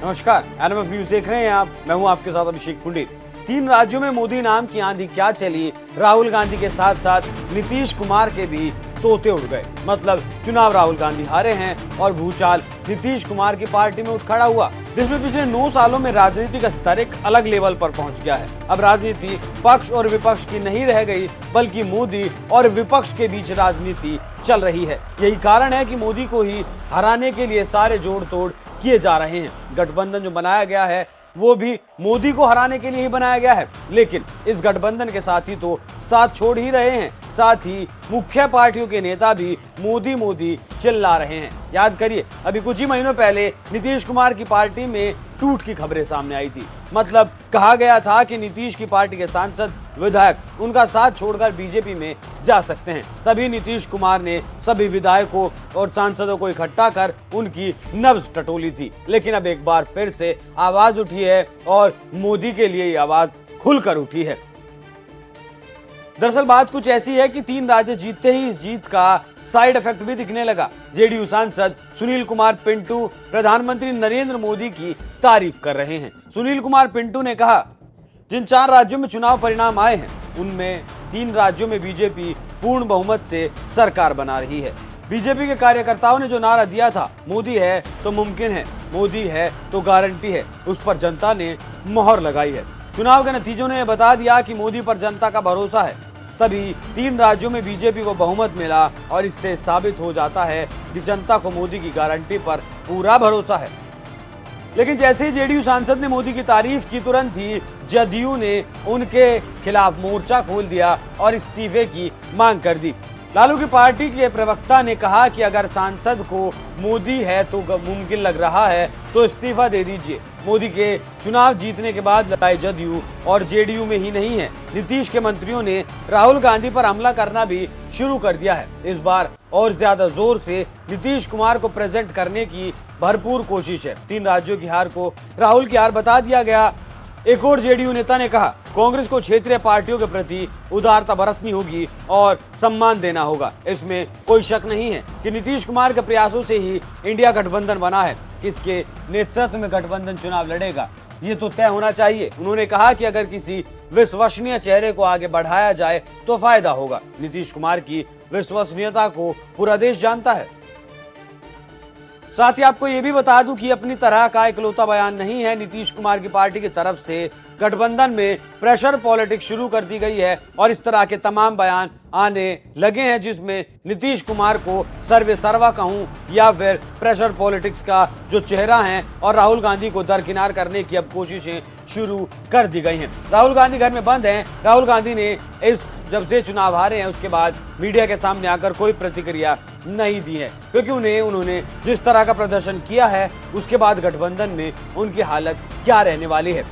नमस्कार, NMF news देख रहे हैं आप। मैं हूं आपके साथ अभिषेक पुंडित। 3 राज्यों में मोदी नाम की आंधी क्या चली, राहुल गांधी के साथ साथ नीतीश कुमार के भी तोते उड़ गए। मतलब चुनाव राहुल गांधी हारे हैं और भूचाल नीतीश कुमार की पार्टी में उठ खड़ा हुआ, जिसमें पिछले 9 सालों में राजनीति का स्तर एक अलग लेवल पर पहुंच गया है। अब राजनीति पक्ष और विपक्ष की नहीं रह गई, बल्कि मोदी और विपक्ष के बीच राजनीति चल रही है। यही कारण है कि मोदी को ही हराने के लिए सारे जोड़ तोड़ किए जा रहे हैं। गठबंधन जो बनाया गया है वो भी मोदी को हराने के लिए ही बनाया गया है, लेकिन इस गठबंधन के साथ ही तो साथ छोड़ ही रहे हैं। साथ ही मुख्य पार्टियों के नेता भी मोदी मोदी चिल्ला रहे हैं। याद करिए, अभी कुछ ही महीनों पहले नीतीश कुमार की पार्टी में टूट की खबरें सामने आई थी। मतलब कहा गया था कि नीतीश की पार्टी के सांसद विधायक उनका साथ छोड़कर बीजेपी में जा सकते हैं। तभी नीतीश कुमार ने सभी विधायकों और सांसदों को इकट्ठा कर उनकी नब्ज टटोली थी। लेकिन अब एक बार फिर से आवाज उठी है और मोदी के लिए ये आवाज खुलकर उठी है। दरअसल बात कुछ ऐसी है कि 3 राज्य जीतते ही इस जीत का साइड इफेक्ट भी दिखने लगा। जेडीयू सांसद सुनील कुमार पिंटू प्रधानमंत्री नरेंद्र मोदी की तारीफ कर रहे हैं। सुनील कुमार पिंटू ने कहा, जिन 4 राज्यों में चुनाव परिणाम आए हैं उनमें 3 राज्यों में बीजेपी पूर्ण बहुमत से सरकार बना रही है। बीजेपी के कार्यकर्ताओं ने जो नारा दिया था, मोदी है तो मुमकिन है, मोदी है तो गारंटी है, उस पर जनता ने मोहर लगाई है। चुनाव के नतीजों ने बता दिया कि मोदी पर जनता का भरोसा है। तभी 3 राज्यों में बीजेपी को बहुमत मिला और इससे साबित हो जाता है कि जनता को मोदी की गारंटी पर पूरा भरोसा है। लेकिन जैसे ही जेडीयू सांसद ने मोदी की तारीफ की, तुरंत ही जदयू ने उनके खिलाफ मोर्चा खोल दिया और इस्तीफे की मांग कर दी। लालू की पार्टी के प्रवक्ता ने कहा कि अगर सांसद को मोदी है तो मुमकिन लग रहा है तो इस्तीफा दे दीजिए। मोदी के चुनाव जीतने के बाद लड़ाई जदयू और जेडीयू में ही नहीं है, नीतीश के मंत्रियों ने राहुल गांधी पर हमला करना भी शुरू कर दिया है। इस बार और ज्यादा जोर से नीतीश कुमार को प्रेजेंट करने की भरपूर कोशिश है। 3 राज्यों की हार को राहुल की हार बता दिया गया। एक और जेडीयू नेता ने कहा, कांग्रेस को क्षेत्रीय पार्टियों के प्रति उदारता बरतनी होगी और सम्मान देना होगा। इसमें कोई शक नहीं है कि नीतीश कुमार के प्रयासों से ही इंडिया गठबंधन बना है। किसके नेतृत्व में गठबंधन चुनाव लड़ेगा ये तो तय होना चाहिए। उन्होंने कहा कि अगर किसी विश्वसनीय चेहरे को आगे बढ़ाया जाए तो फायदा होगा। नीतीश कुमार की विश्वसनीयता को पूरा देश जानता है। साथ ही आपको ये भी बता दूं कि अपनी तरह का इकलौता बयान नहीं है। नीतीश कुमार की पार्टी की तरफ से गठबंधन में प्रेशर पॉलिटिक्स शुरू कर दी गई है और इस तरह के तमाम बयान आने लगे हैं, जिसमें नीतीश कुमार को सर्वे सर्वा कहूं या फिर प्रेशर पॉलिटिक्स का जो चेहरा है और राहुल गांधी को दरकिनार करने की अब कोशिशें शुरू कर दी गई हैं। राहुल गांधी घर में बंद हैं। राहुल गांधी ने जब से चुनाव हारे हैं उसके बाद मीडिया के सामने आकर कोई प्रतिक्रिया नहीं दी है, क्योंकि उन्होंने जिस तरह का प्रदर्शन किया है उसके बाद गठबंधन में उनकी हालत क्या रहने वाली है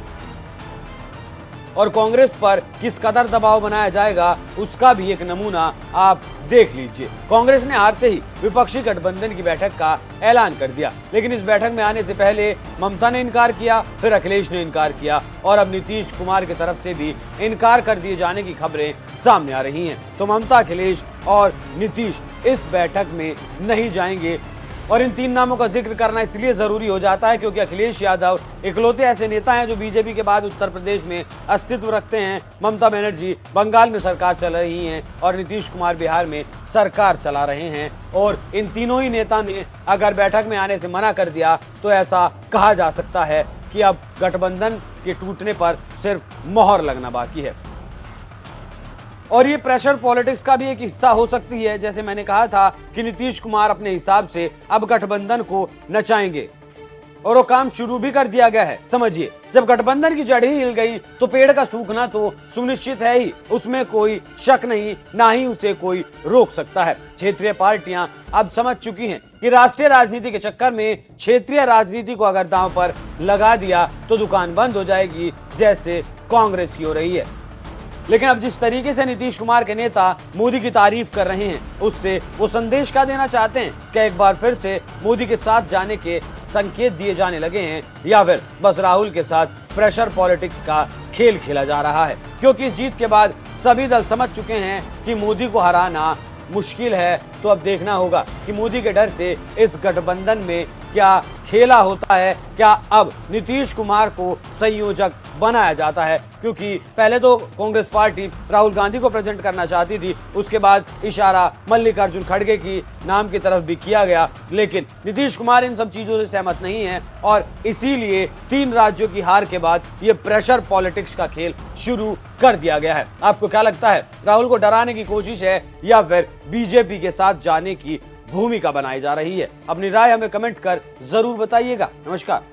और कांग्रेस पर किस कदर दबाव बनाया जाएगा उसका भी एक नमूना आप देख लीजिए। कांग्रेस ने हारते ही विपक्षी गठबंधन की बैठक का ऐलान कर दिया, लेकिन इस बैठक में आने से पहले ममता ने इनकार किया, फिर अखिलेश ने इनकार किया और अब नीतीश कुमार की तरफ से भी इनकार कर दिए जाने की खबरें सामने आ रही हैं। तो ममता, अखिलेश और नीतीश इस बैठक में नहीं जाएंगे। और इन 3 नामों का जिक्र करना इसलिए जरूरी हो जाता है क्योंकि अखिलेश यादव इकलौते ऐसे नेता हैं जो बीजेपी के बाद उत्तर प्रदेश में अस्तित्व रखते हैं। ममता बनर्जी बंगाल में सरकार चला रही हैं और नीतीश कुमार बिहार में सरकार चला रहे हैं। और इन तीनों ही नेता ने अगर बैठक में आने से मना कर दिया तो ऐसा कहा जा सकता है कि अब गठबंधन के टूटने पर सिर्फ मोहर लगना बाकी है। और ये प्रेशर पॉलिटिक्स का भी एक हिस्सा हो सकती है। जैसे मैंने कहा था कि नीतीश कुमार अपने हिसाब से अब गठबंधन को नचाएंगे और वो काम शुरू भी कर दिया गया है। समझिए, जब गठबंधन की जड़ ही हिल गई तो पेड़ का सूखना तो सुनिश्चित है ही, उसमें कोई शक नहीं, ना ही उसे कोई रोक सकता है। क्षेत्रीय पार्टियां अब समझ चुकी हैं कि राष्ट्रीय राजनीति के चक्कर में क्षेत्रीय राजनीति को अगर दांव पर लगा दिया तो दुकान बंद हो जाएगी, जैसे कांग्रेस की हो रही है। लेकिन अब जिस तरीके से नीतीश कुमार के नेता मोदी की तारीफ कर रहे हैं, उससे वो संदेश क्या देना चाहते हैं? क्या एक बार फिर से मोदी के साथ जाने के संकेत दिए जाने लगे हैं या फिर बस राहुल के साथ प्रेशर पॉलिटिक्स का खेल खेला जा रहा है? क्योंकि इस जीत के बाद सभी दल समझ चुके हैं कि मोदी को हराना मुश्किल है। तो अब देखना होगा कि मोदी के डर से इस गठबंधन में क्या खेला होता है, क्या अब नीतीश कुमार को संयोजक बनाया जाता है? क्योंकि पहले तो कांग्रेस पार्टी राहुल गांधी को प्रेजेंट करना चाहती थी, उसके बाद इशारा मल्लिकार्जुन खड़गे की नाम की तरफ भी किया गया, लेकिन नीतीश कुमार इन सब चीजों से सहमत नहीं है और इसीलिए 3 राज्यों की हार के बाद ये प्रेशर पॉलिटिक्स का खेल शुरू कर दिया गया है। आपको क्या लगता है, राहुल को डराने की कोशिश है या फिर बीजेपी के साथ जाने की भूमिका बनाई जा रही है? अपनी राय हमें कमेंट कर जरूर बताइएगा। नमस्कार।